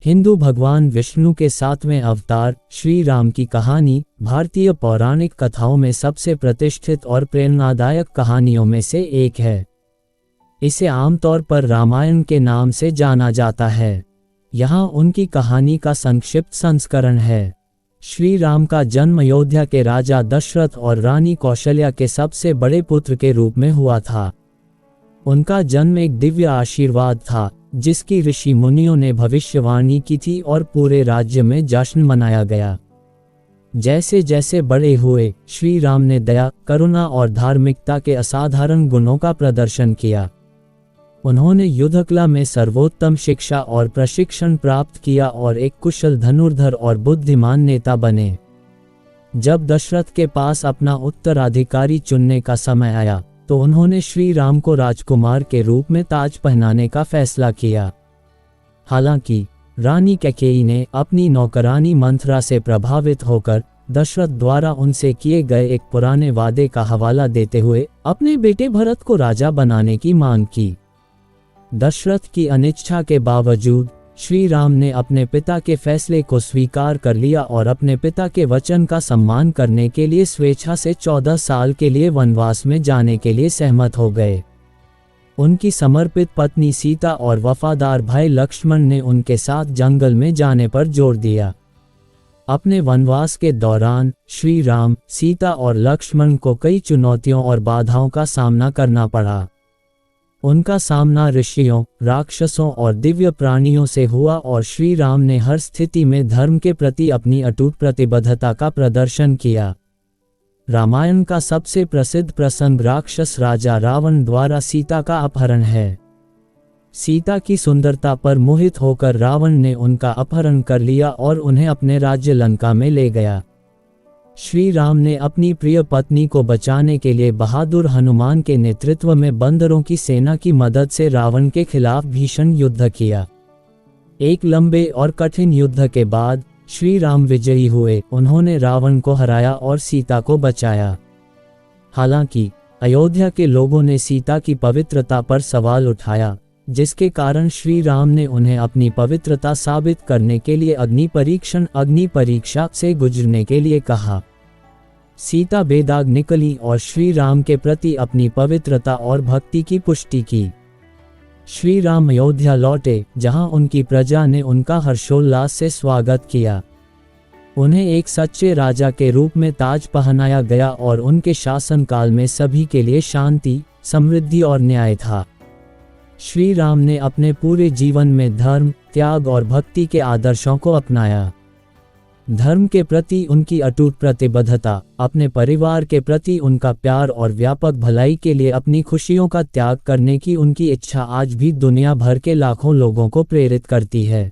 हिंदू भगवान विष्णु के 7वें अवतार श्री राम की कहानी भारतीय पौराणिक कथाओं में सबसे प्रतिष्ठित और प्रेरणादायक कहानियों में से एक है। इसे आमतौर पर रामायण के नाम से जाना जाता है। यहाँ उनकी कहानी का संक्षिप्त संस्करण है। श्री राम का जन्म अयोध्या के राजा दशरथ और रानी कौशल्या के सबसे बड़े पुत्र के रूप में हुआ था। उनका जन्म एक दिव्य आशीर्वाद था जिसकी ऋषि मुनियों ने भविष्यवाणी की थी और पूरे राज्य में जश्न मनाया गया। जैसे जैसे बड़े हुए, श्री राम ने दया, करुणा और धार्मिकता के असाधारण गुणों का प्रदर्शन किया। उन्होंने युद्धकला में सर्वोत्तम शिक्षा और प्रशिक्षण प्राप्त किया और एक कुशल धनुर्धर और बुद्धिमान नेता बने। जब दशरथ के पास अपना उत्तराधिकारी चुनने का समय आया तो उन्होंने श्री राम को राजकुमार के रूप में ताज पहनाने का फैसला किया। हालांकि रानी कैकेयी ने अपनी नौकरानी मंथरा से प्रभावित होकर दशरथ द्वारा उनसे किए गए एक पुराने वादे का हवाला देते हुए अपने बेटे भरत को राजा बनाने की मांग की। दशरथ की अनिच्छा के बावजूद श्री राम ने अपने पिता के फैसले को स्वीकार कर लिया और अपने पिता के वचन का सम्मान करने के लिए स्वेच्छा से 14 साल के लिए वनवास में जाने के लिए सहमत हो गए। उनकी समर्पित पत्नी सीता और वफादार भाई लक्ष्मण ने उनके साथ जंगल में जाने पर जोर दिया। अपने वनवास के दौरान श्री राम, सीता और लक्ष्मण को कई चुनौतियों और बाधाओं का सामना करना पड़ा। उनका सामना ऋषियों, राक्षसों और दिव्य प्राणियों से हुआ और श्री राम ने हर स्थिति में धर्म के प्रति अपनी अटूट प्रतिबद्धता का प्रदर्शन किया। रामायण का सबसे प्रसिद्ध प्रसंग राक्षस राजा रावण द्वारा सीता का अपहरण है। सीता की सुंदरता पर मोहित होकर रावण ने उनका अपहरण कर लिया और उन्हें अपने राज्य लंका में ले गया। श्री राम ने अपनी प्रिय पत्नी को बचाने के लिए बहादुर हनुमान के नेतृत्व में बंदरों की सेना की मदद से रावण के खिलाफ भीषण युद्ध किया। एक लंबे और कठिन युद्ध के बाद श्री राम विजयी हुए। उन्होंने रावण को हराया और सीता को बचाया। हालांकि अयोध्या के लोगों ने सीता की पवित्रता पर सवाल उठाया, जिसके कारण श्री राम ने उन्हें अपनी पवित्रता साबित करने के लिए अग्नि परीक्षा से गुजरने के लिए कहा। सीता बेदाग निकली और श्री राम के प्रति अपनी पवित्रता और भक्ति की पुष्टि की। श्री राम अयोध्या लौटे, जहां उनकी प्रजा ने उनका हर्षोल्लास से स्वागत किया। उन्हें एक सच्चे राजा के रूप में ताज पहनाया गया और उनके शासनकाल में सभी के लिए शांति, समृद्धि और न्याय था। श्री राम ने अपने पूरे जीवन में धर्म, त्याग और भक्ति के आदर्शों को अपनाया। धर्म के प्रति उनकी अटूट प्रतिबद्धता, अपने परिवार के प्रति उनका प्यार और व्यापक भलाई के लिए अपनी खुशियों का त्याग करने की उनकी इच्छा आज भी दुनिया भर के लाखों लोगों को प्रेरित करती है।